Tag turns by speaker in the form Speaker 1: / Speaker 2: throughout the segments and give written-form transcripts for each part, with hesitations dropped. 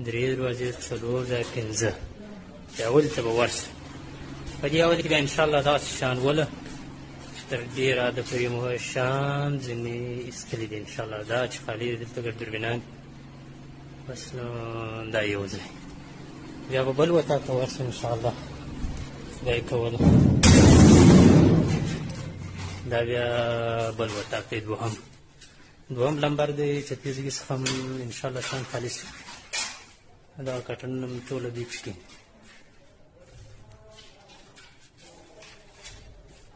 Speaker 1: درې دروازې څلور ځای پنځه چې اولې ته به ورشو په دې اول کې بیا انشاءالله دغسې شان وله چې تر ډېره د پورې مو شان ځینې ایستلي دي انشاءالله دا چې خالي دي دلته ګډ دوربینان بس نو دا یو ځای بیا به بل وطاق ته ورشو انشاءالله دا یې کوله دا بیا بل وطاق دی دوهم لمبر دی چې تیزګي څخه هم انشاءالله شان خالص دا کټنونه هم ټوله دې پکې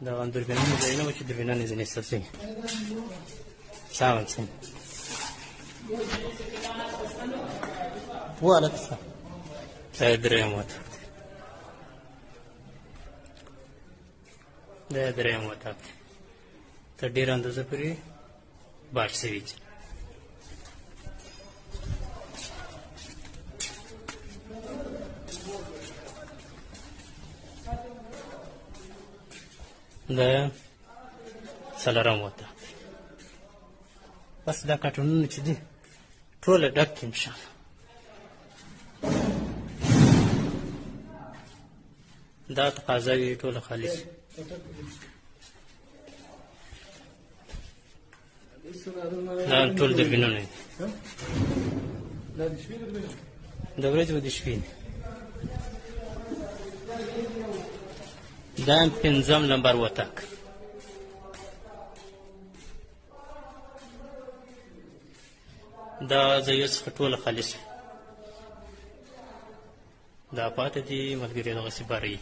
Speaker 1: دا دوربینانو ځایونه وو چې دوربینان یې ځینې ایستل شوي سلام علیکم وعلیکم السلام دا یې درېیم وطاق دی دا یې درېیم وطاق دی تر ډېره اندازه پورې باټ شوي دي دا څلورم وطاق دی بس دا کارټونونه چې دي ټوله ډک دي انشاءالله دا تقاضا وي ټوله خالص دا ټول دوربینونه دي د ورځې او د شپې دي دا پنځم لمبر وطاق دا ځایو څخه ټوله خالص دا پاتې دي ملګري دغسې باره یي